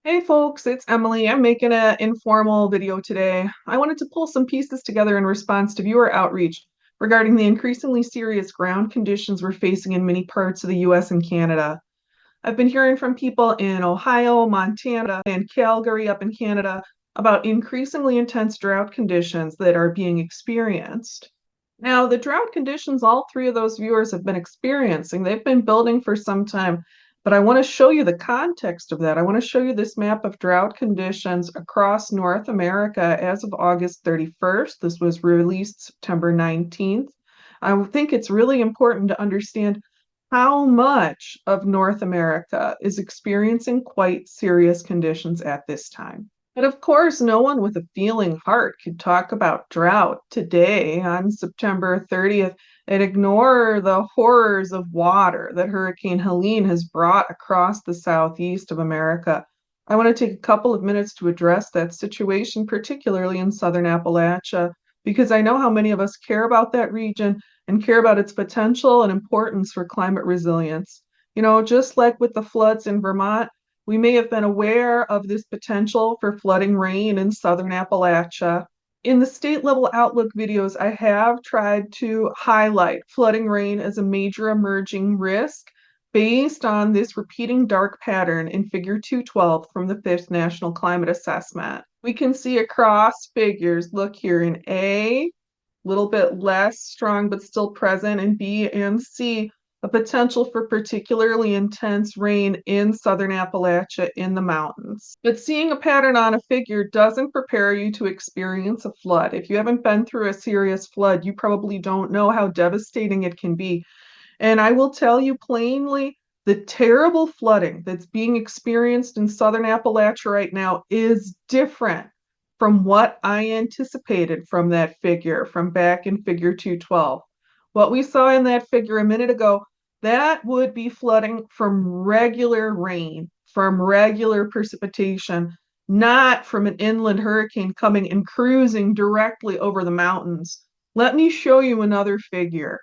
Hey folks, it's Emily. I'm making an informal video today. I wanted to pull some pieces together in response to viewer outreach regarding the increasingly serious ground conditions we're facing in many parts of the US and Canada. I've been hearing from people in Ohio, Montana, and Calgary up in Canada about increasingly intense drought conditions that are being experienced. Now, the drought conditions all three of those viewers have been experiencing, they've been building for some time, but I want to show you the context of that. I want to show you this map of drought conditions across North America as of August 31st. This was released September 19th. I think it's really important to understand how much of North America is experiencing quite serious conditions at this time. But of course, no one with a feeling heart could talk about drought today on September 30th and ignore the horrors of water that Hurricane Helene has brought across the southeast of America. I want to take a couple of minutes to address that situation, particularly in southern Appalachia, because I know how many of us care about that region and care about its potential and importance for climate resilience. You know, just like with the floods in Vermont, we may have been aware of this potential for flooding rain in southern Appalachia. In the state level outlook videos, I have tried to highlight flooding rain as a major emerging risk based on this repeating dark pattern in figure 212 from the 5th National Climate Assessment. We can see across figures, look here in A, little bit less strong but still present, and B and C, a potential for particularly intense rain in southern Appalachia in the mountains. But seeing a pattern on a figure doesn't prepare you to experience a flood. If you haven't been through a serious flood, you probably don't know how devastating it can be. And I will tell you plainly, the terrible flooding that's being experienced in southern Appalachia right now is different from what I anticipated from that figure from back in figure 212. What we saw in that figure a minute ago, that would be flooding from regular rain, from regular precipitation, not from an inland hurricane coming and cruising directly over the mountains. Let me show you another figure.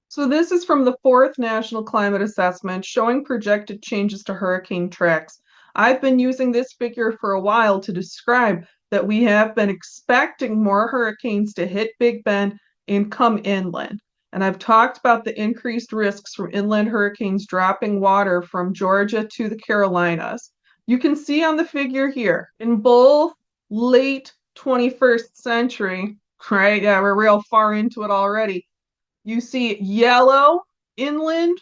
So this is from the 4th National Climate Assessment showing projected changes to hurricane tracks. I've been using this figure for a while to describe that we have been expecting more hurricanes to hit Big Bend and come inland. And I've talked about the increased risks from inland hurricanes dropping water from Georgia to the Carolinas. You can see on the figure here, in both late 21st century, right? Yeah, we're real far into it already. You see yellow inland,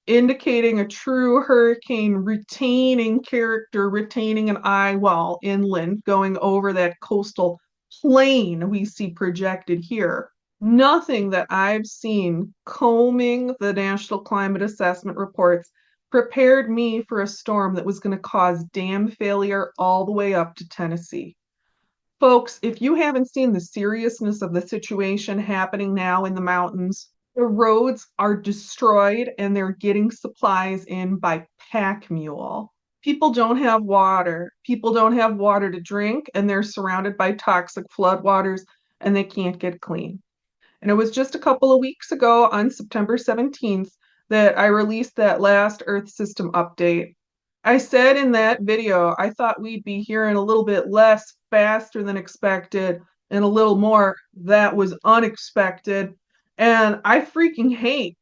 indicating a true hurricane retaining character, retaining an eye wall inland, going over that coastal plain we see projected here. Nothing that I've seen combing the National Climate Assessment reports prepared me for a storm that was going to cause dam failure all the way up to Tennessee. Folks, if you haven't seen the seriousness of the situation happening now in the mountains, the roads are destroyed and they're getting supplies in by pack mule. People don't have water. People don't have water to drink, and they're surrounded by toxic floodwaters and they can't get clean. And it was just a couple of weeks ago on September 17th that I released that last Earth system update. I said in that video, I thought we'd be hearing a little bit less faster than expected and a little more that was unexpected. And I freaking hate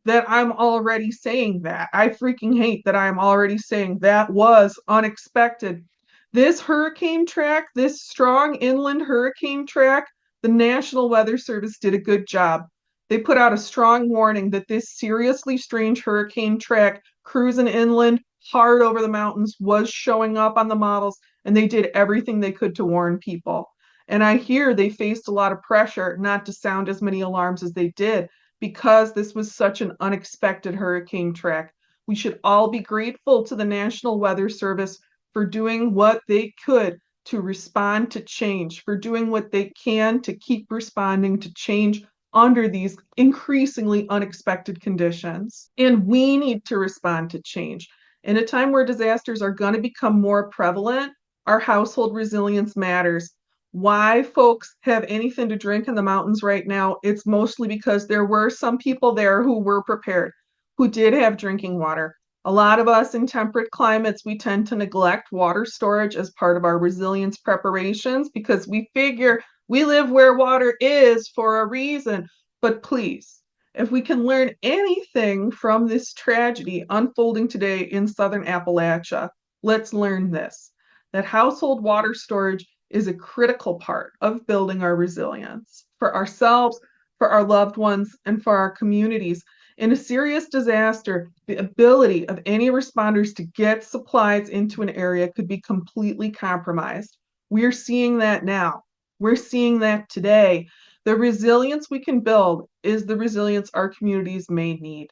that I'm already saying that. I freaking hate that I'm already saying that was unexpected. This hurricane track, this strong inland hurricane track, the National Weather Service did a good job. They put out a strong warning that this seriously strange hurricane track cruising inland hard over the mountains was showing up on the models, and they did everything they could to warn people. And I hear they faced a lot of pressure not to sound as many alarms as they did because this was such an unexpected hurricane track. We should all be grateful to the National Weather Service for doing what they could to respond to change, for doing what they can to keep responding to change under these increasingly unexpected conditions. And we need to respond to change. In a time where disasters are going to become more prevalent, our household resilience matters. Why folks have anything to drink in the mountains right now, it's mostly because there were some people there who were prepared, who did have drinking water. A lot of us in temperate climates, we tend to neglect water storage as part of our resilience preparations because we figure we live where water is for a reason. But please, if we can learn anything from this tragedy unfolding today in southern Appalachia, let's learn this, that household water storage is a critical part of building our resilience for ourselves, for our loved ones, and for our communities. In a serious disaster, the ability of any responders to get supplies into an area could be completely compromised. We're seeing that now. We're seeing that today. The resilience we can build is the resilience our communities may need.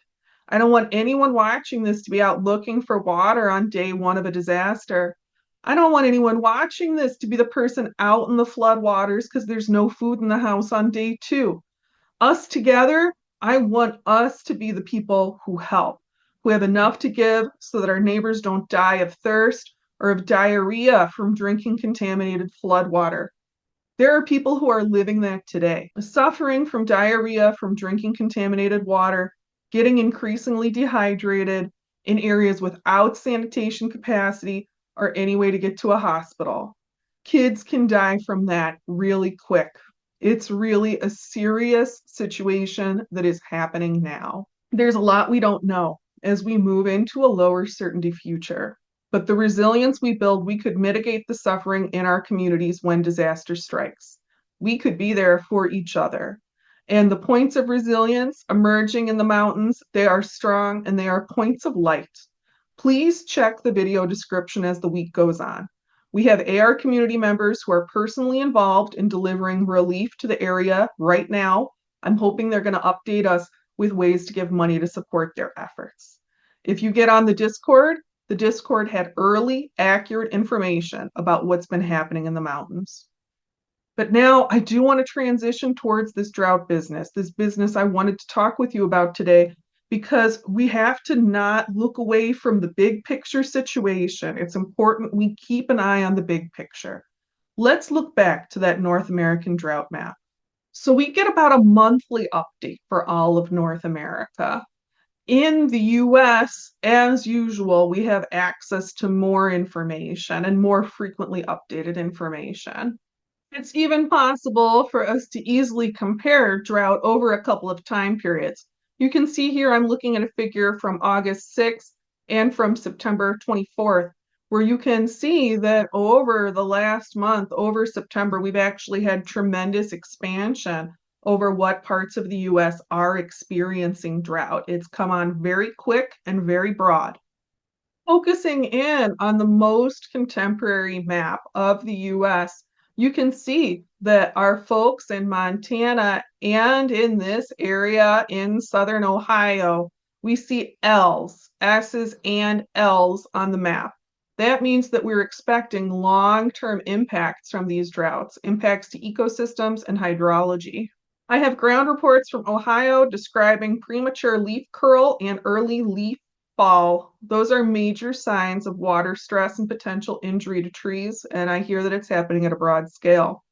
I don't want anyone watching this to be out looking for water on day one of a disaster. I don't want anyone watching this to be the person out in the floodwaters because there's no food in the house on day two. Us together, I want us to be the people who help, who have enough to give so that our neighbors don't die of thirst or of diarrhea from drinking contaminated flood water. There are people who are living that today, suffering from diarrhea from drinking contaminated water, getting increasingly dehydrated in areas without sanitation capacity or any way to get to a hospital. Kids can die from that really quick. It's really a serious situation that is happening now. There's a lot we don't know as we move into a lower certainty future. But the resilience we build, we could mitigate the suffering in our communities when disaster strikes. We could be there for each other. And the points of resilience emerging in the mountains, they are strong and they are points of light. Please check the video description as the week goes on. We have AR community members who are personally involved in delivering relief to the area right now. I'm hoping they're going to update us with ways to give money to support their efforts. If you get on the Discord had early, accurate information about what's been happening in the mountains. But now I do want to transition towards this drought business, this business I wanted to talk with you about today, because we have to not look away from the big picture situation. It's important we keep an eye on the big picture. Let's look back to that North American drought map. So we get about a monthly update for all of North America. In the US, as usual, we have access to more information and more frequently updated information. It's even possible for us to easily compare drought over a couple of time periods. You can see here I'm looking at a figure from August 6th and from September 24th, where you can see that over the last month, over September, we've actually had tremendous expansion over what parts of the US are experiencing drought. It's come on very quick and very broad. Focusing in on the most contemporary map of the US, you can see that our folks in Montana and in this area in southern Ohio, we see L's, S's, and L's on the map. That means that we're expecting long-term impacts from these droughts, impacts to ecosystems and hydrology. I have ground reports from Ohio describing premature leaf curl and early leaf fall. Those are major signs of water stress and potential injury to trees, and I hear that it's happening at a broad scale.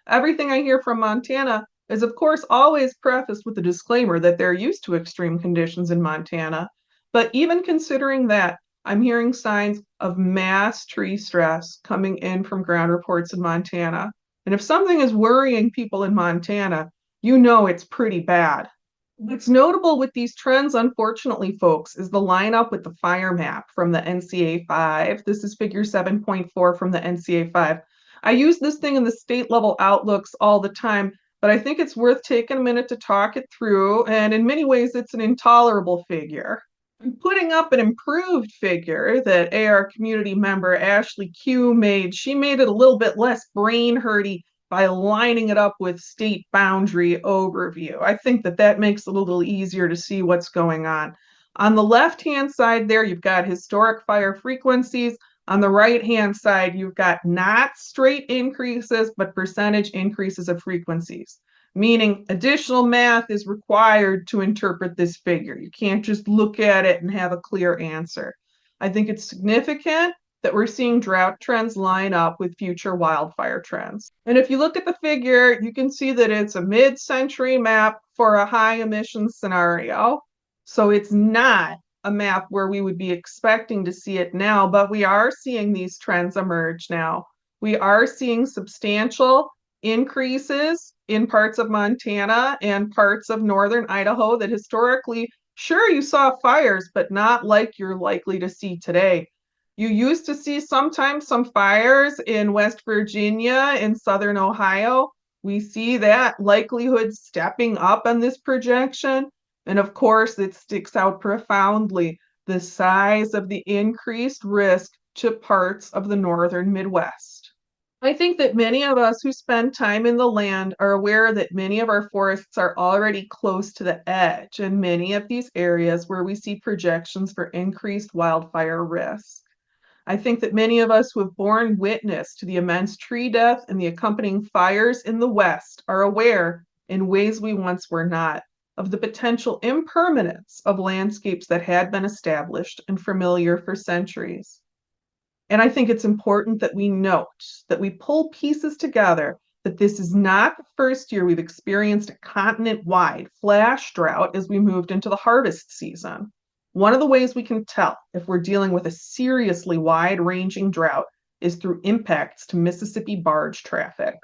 Everything I hear from Montana is, of course, always prefaced with the disclaimer that they're used to extreme conditions in Montana. But even considering that, I'm hearing signs of mass tree stress coming in from ground reports in Montana. And if something is worrying people in Montana, you know it's pretty bad. What's notable with these trends, unfortunately, folks, is the lineup with the fire map from the NCA 5. This is figure 7.4 from the NCA 5. I use this thing in the state level outlooks all the time, but I think it's worth taking a minute to talk it through, and in many ways, it's an intolerable figure. I'm putting up an improved figure that AR community member Ashley Q made. She made it a little bit less brain hurty by lining it up with state boundary overview. I think that that makes it a little easier to see what's going on. On the left-hand side there, you've got historic fire frequencies. On the right-hand side, you've got not straight increases, but percentage increases of frequencies, meaning additional math is required to interpret this figure. You can't just look at it and have a clear answer. I think it's significant that we're seeing drought trends line up with future wildfire trends. And if you look at the figure, you can see that it's a mid-century map for a high emissions scenario. So it's not a map where we would be expecting to see it now, but we are seeing these trends emerge now. We are seeing substantial increases in parts of Montana and parts of northern Idaho that historically, sure, you saw fires, but not like you're likely to see today. You used to see sometimes some fires in West Virginia and southern Ohio. We see that likelihood stepping up on this projection. And of course, it sticks out profoundly the size of the increased risk to parts of the northern Midwest. I think that many of us who spend time in the land are aware that many of our forests are already close to the edge in many of these areas where we see projections for increased wildfire risk. I think that many of us who have borne witness to the immense tree death and the accompanying fires in the West are aware, in ways we once were not, of the potential impermanence of landscapes that had been established and familiar for centuries. And I think it's important that we note, that we pull pieces together, that this is not the first year we've experienced a continent-wide flash drought as we moved into the harvest season. One of the ways we can tell if we're dealing with a seriously wide-ranging drought is through impacts to Mississippi barge traffic.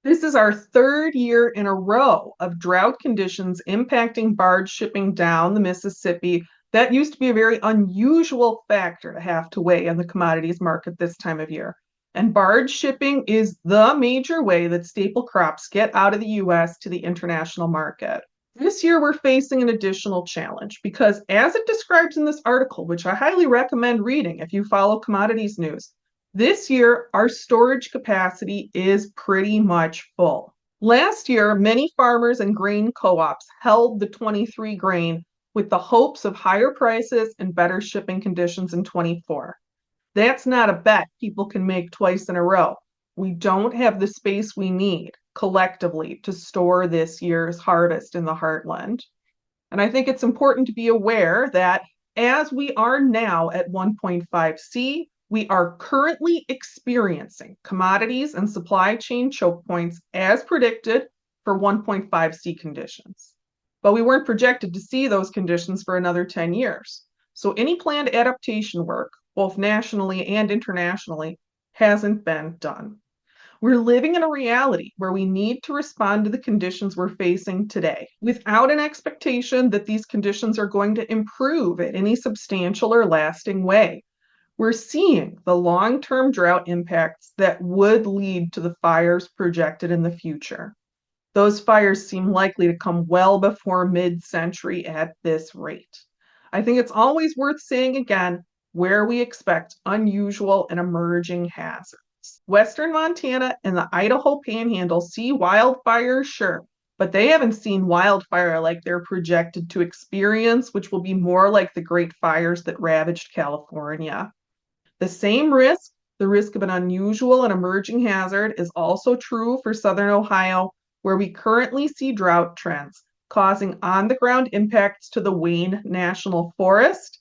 This is our third year in a row of drought conditions impacting barge shipping down the Mississippi. That used to be a very unusual factor to have to weigh in the commodities market this time of year. And barge shipping is the major way that staple crops get out of the US to the international market. This year, we're facing an additional challenge because, as it describes in this article, which I highly recommend reading if you follow commodities news, this year our storage capacity is pretty much full. Last year, many farmers and grain co-ops held the 23 grain with the hopes of higher prices and better shipping conditions in 24. That's not a bet people can make twice in a row. We don't have the space we need collectively to store this year's harvest in the heartland. And I think it's important to be aware that as we are now at 1.5C, we are currently experiencing commodities and supply chain choke points as predicted for 1.5C conditions. But we weren't projected to see those conditions for another 10 years. So any planned adaptation work, both nationally and internationally, hasn't been done. We're living in a reality where we need to respond to the conditions we're facing today without an expectation that these conditions are going to improve in any substantial or lasting way. We're seeing the long-term drought impacts that would lead to the fires projected in the future. Those fires seem likely to come well before mid-century at this rate. I think it's always worth saying again where we expect unusual and emerging hazards. Western Montana and the Idaho Panhandle see wildfires, sure, but they haven't seen wildfire like they're projected to experience, which will be more like the great fires that ravaged California. The same risk, the risk of an unusual and emerging hazard, is also true for southern Ohio, where we currently see drought trends causing on-the-ground impacts to the Wayne National Forest.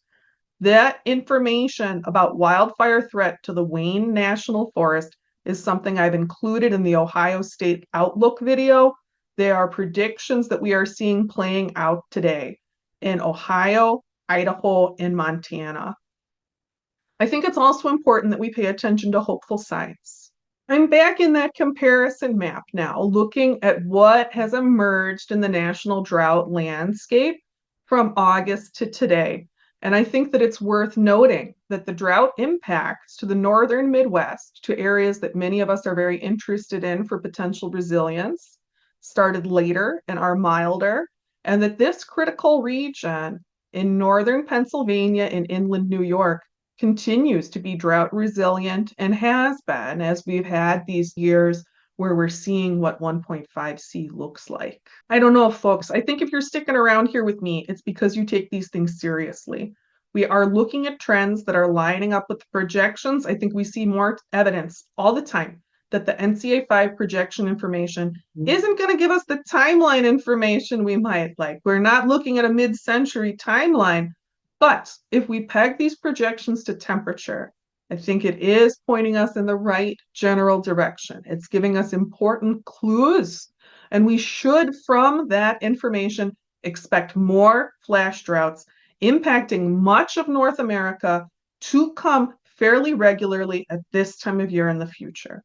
That information about wildfire threat to the Wayne National Forest is something I've included in the Ohio State Outlook video. There are predictions that we are seeing playing out today in Ohio, Idaho, and Montana. I think it's also important that we pay attention to hopeful signs. I'm back in that comparison map now, looking at what has emerged in the national drought landscape from August to today. And I think that it's worth noting that the drought impacts to the northern Midwest, to areas that many of us are very interested in for potential resilience, started later and are milder, and that this critical region in northern Pennsylvania and inland New York continues to be drought resilient and has been, as we've had these years where we're seeing what 1.5C looks like. I don't know, folks. I think if you're sticking around here with me, it's because you take these things seriously. We are looking at trends that are lining up with the projections. I think we see more evidence all the time that the NCA 5 projection information isn't going to give us the timeline information we might like. We're not looking at a mid-century timeline. But if we peg these projections to temperature, I think it is pointing us in the right general direction. It's giving us important clues, and we should, from that information, expect more flash droughts impacting much of North America to come fairly regularly at this time of year in the future.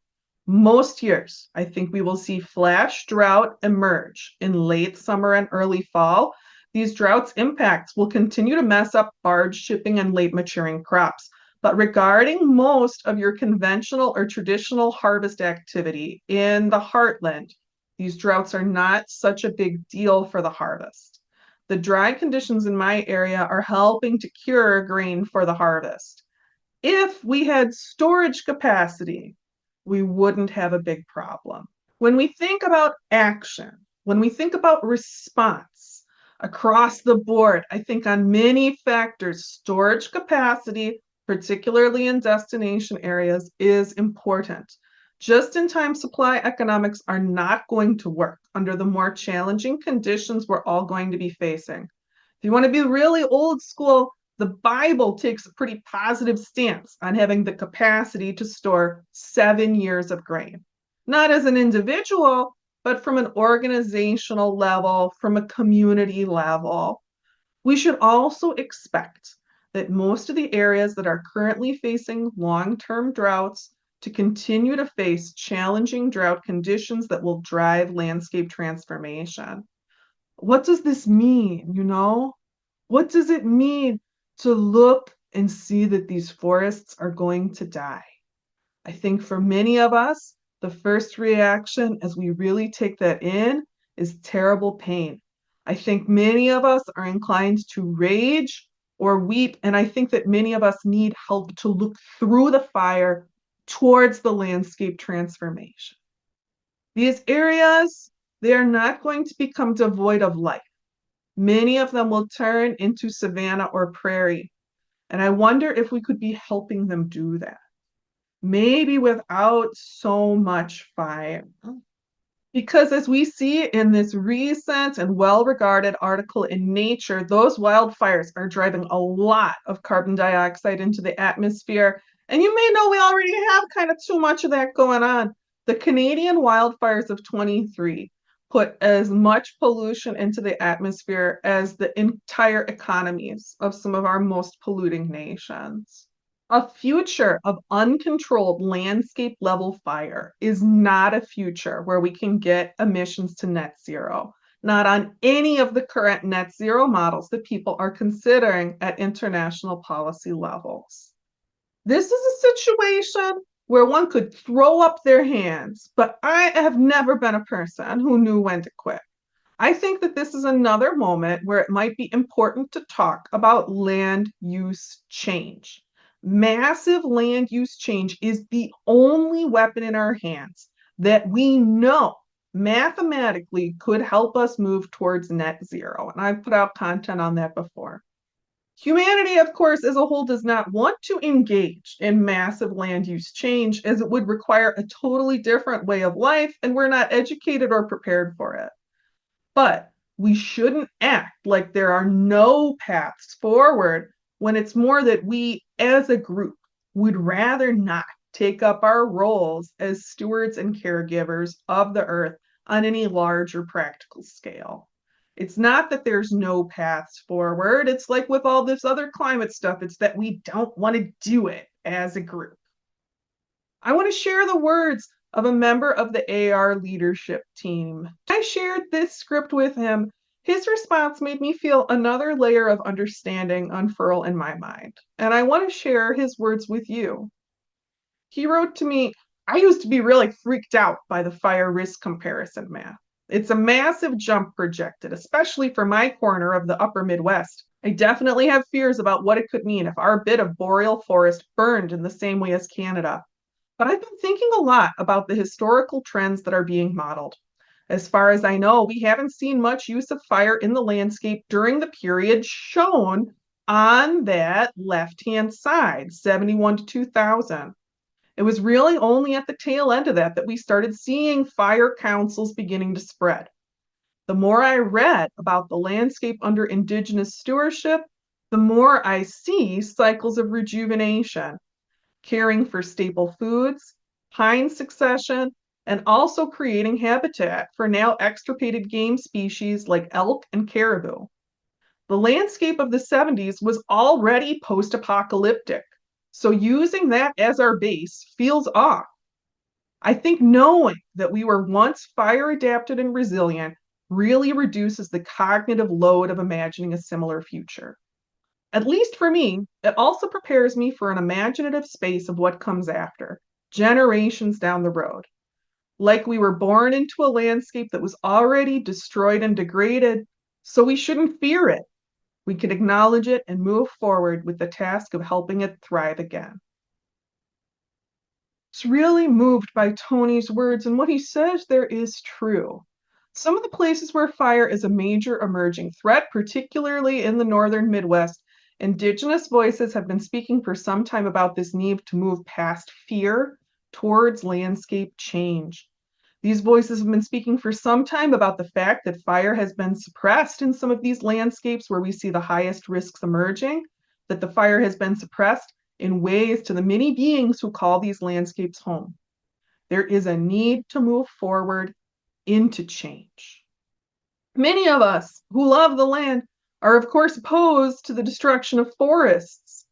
Most years, I think we will see flash drought emerge in late summer and early fall. These droughts' impacts will continue to mess up barge shipping and late maturing crops. But regarding most of your conventional or traditional harvest activity in the heartland, these droughts are not such a big deal for the harvest. The dry conditions in my area are helping to cure grain for the harvest. If we had storage capacity, we wouldn't have a big problem. When we think about action, when we think about response across the board, I think on many factors, storage capacity, particularly in destination areas, is important. Just in time supply economics are not going to work under the more challenging conditions we're all going to be facing. If you want to be really old school, the Bible takes a pretty positive stance on having the capacity to store 7 years of grain. Not as an individual, but from an organizational level, from a community level. We should also expect that most of the areas that are currently facing long-term droughts to continue to face challenging drought conditions that will drive landscape transformation. What does this mean, What does it mean to look and see that these forests are going to die? I think for many of us, the first reaction as we really take that in is terrible pain. I think many of us are inclined to rage or weep, and I think that many of us need help to look through the fire towards the landscape transformation. These areas, they are not going to become devoid of life. Many of them will turn into savanna or prairie. And I wonder if we could be helping them do that. Maybe without so much fire. Because as we see in this recent and well-regarded article in Nature, those wildfires are driving a lot of carbon dioxide into the atmosphere. And you may know we already have kind of too much of that going on. The Canadian wildfires of 23 put as much pollution into the atmosphere as the entire economies of some of our most polluting nations. A future of uncontrolled landscape level fire is not a future where we can get emissions to net zero, not on any of the current net zero models that people are considering at international policy levels. This is a situation where one could throw up their hands, but I have never been a person who knew when to quit. I think that this is another moment where it might be important to talk about land use change. Massive land use change is the only weapon in our hands that we know mathematically could help us move towards net zero. And I've put out content on that before. Humanity, of course, as a whole does not want to engage in massive land use change as it would require a totally different way of life, and we're not educated or prepared for it. But we shouldn't act like there are no paths forward when it's more that we as a group would rather not take up our roles as stewards and caregivers of the earth on any larger practical scale. It's not that there's no paths forward. It's like with all this other climate stuff, it's that we don't want to do it as a group. I want to share the words of a member of the AR leadership team. I shared this script with him. His response made me feel another layer of understanding unfurl in my mind, and I want to share his words with you. He wrote to me, I used to be really freaked out by the fire risk comparison math. It's a massive jump projected, especially for my corner of the upper Midwest. I definitely have fears about what it could mean if our bit of boreal forest burned in the same way as Canada. But I've been thinking a lot about the historical trends that are being modeled. As far as I know, we haven't seen much use of fire in the landscape during the period shown on that left-hand side, 71 to 2000. It was really only at the tail end of that we started seeing fire councils beginning to spread. The more I read about the landscape under Indigenous stewardship, the more I see cycles of rejuvenation, caring for staple foods, pine succession, and also creating habitat for now extirpated game species like elk and caribou. The landscape of the 70s was already post-apocalyptic, so using that as our base feels off. I think knowing that we were once fire adapted and resilient really reduces the cognitive load of imagining a similar future. At least for me, it also prepares me for an imaginative space of what comes after, generations down the road. Like we were born into a landscape that was already destroyed and degraded, so we shouldn't fear it. We can acknowledge it and move forward with the task of helping it thrive again. It's really moved by Tony's words, and what he says there is true. Some of the places where fire is a major emerging threat, particularly in the northern Midwest, Indigenous voices have been speaking for some time about this need to move past fear towards landscape change. These voices have been speaking for some time about the fact that fire has been suppressed in some of these landscapes where we see the highest risks emerging, that the fire has been suppressed in ways to the many beings who call these landscapes home. There is a need to move forward into change. Many of us who love the land are, of course, opposed to the destruction of forests.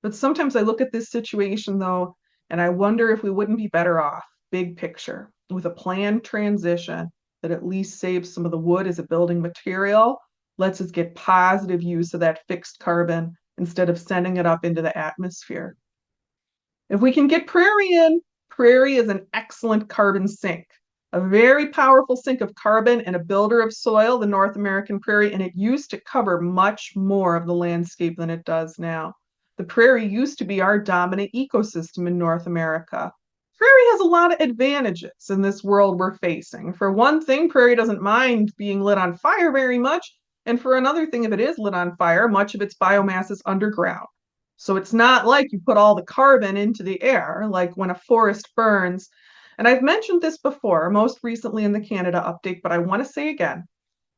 But sometimes I look at this situation, though, and I wonder if we wouldn't be better off, big picture, with a planned transition that at least saves some of the wood as a building material, lets us get positive use of that fixed carbon instead of sending it up into the atmosphere. If we can get prairie in, prairie is an excellent carbon sink, a very powerful sink of carbon and a builder of soil, the North American prairie, and it used to cover much more of the landscape than it does now. The prairie used to be our dominant ecosystem in North America. Prairie has a lot of advantages in this world we're facing. For one thing, prairie doesn't mind being lit on fire very much. And for another thing, if it is lit on fire, much of its biomass is underground. So it's not like you put all the carbon into the air, like when a forest burns. And I've mentioned this before, most recently in the Canada update, but I want to say again,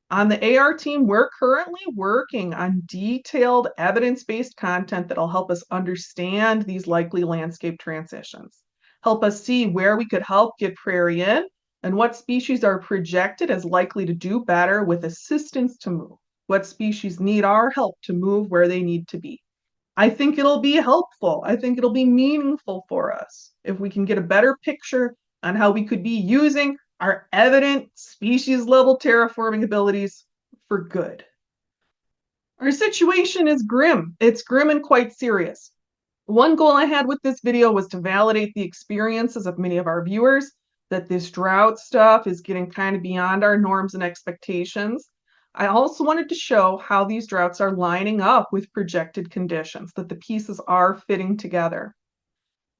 on the AR team, we're currently working on detailed evidence-based content that'll help us understand these likely landscape transitions, help us see where we could help get prairie in, and what species are projected as likely to do better with assistance to move, what species need our help to move where they need to be. I think it'll be helpful. I think it'll be meaningful for us if we can get a better picture on how we could be using our evident species level terraforming abilities for good. Our situation is grim. It's grim and quite serious. One goal I had with this video was to validate the experiences of many of our viewers, that this drought stuff is getting kind of beyond our norms and expectations. I also wanted to show how these droughts are lining up with projected conditions, that the pieces are fitting together.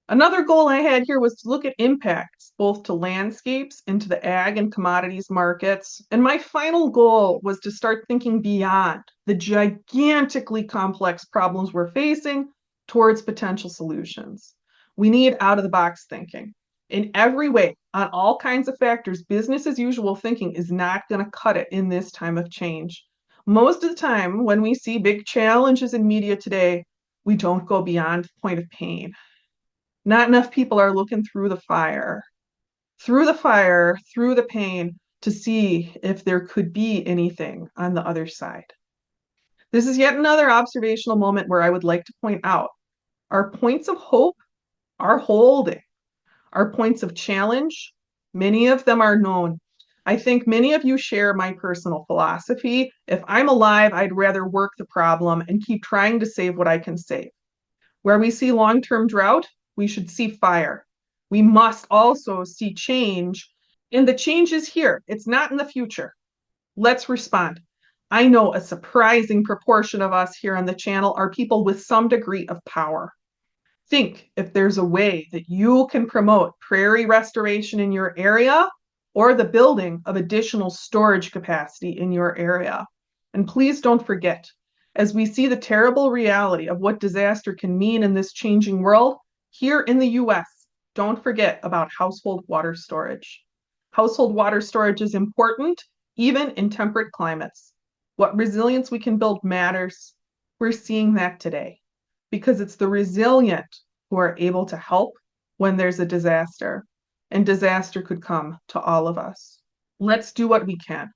Another goal I had here was to look at impacts, both to landscapes and to the ag and commodities markets. And my final goal was to start thinking beyond the gigantically complex problems we're facing towards potential solutions. We need out-of-the-box thinking. In every way, on all kinds of factors, business as usual thinking is not going to cut it in this time of change. Most of the time, when we see big challenges in media today, we don't go beyond the point of pain. Not enough people are looking through the fire, through the pain, to see if there could be anything on the other side. This is yet another observational moment where I would like to point out our points of hope are holding. Our points of challenge, many of them are known. I think many of you share my personal philosophy. If I'm alive, I'd rather work the problem and keep trying to save what I can save. Where we see long-term drought, we should see fire. We must also see change, and the change is here. It's not in the future. Let's respond. I know a surprising proportion of us here on the channel are people with some degree of power. Think if there's a way that you can promote prairie restoration in your area or the building of additional storage capacity in your area. And please don't forget, as we see the terrible reality of what disaster can mean in this changing world, here in the US, don't forget about household water storage. Household water storage is important, even in temperate climates. What resilience we can build matters. We're seeing that today, because it's the resilient who are able to help when there's a disaster, and disaster could come to all of us. Let's do what we can.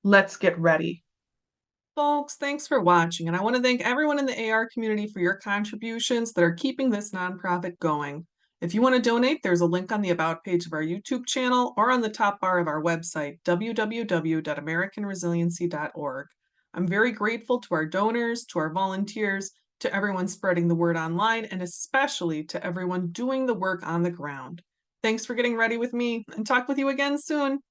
Let's get ready. Folks, thanks for watching, and I want to thank everyone in the AR community for your contributions that are keeping this nonprofit going. If you want to donate, there's a link on the About page of our YouTube channel or on the top bar of our website, www.americanresiliency.org. I'm very grateful to our donors, to our volunteers, to everyone spreading the word online, and especially to everyone doing the work on the ground. Thanks for getting ready with me, and talk with you again soon.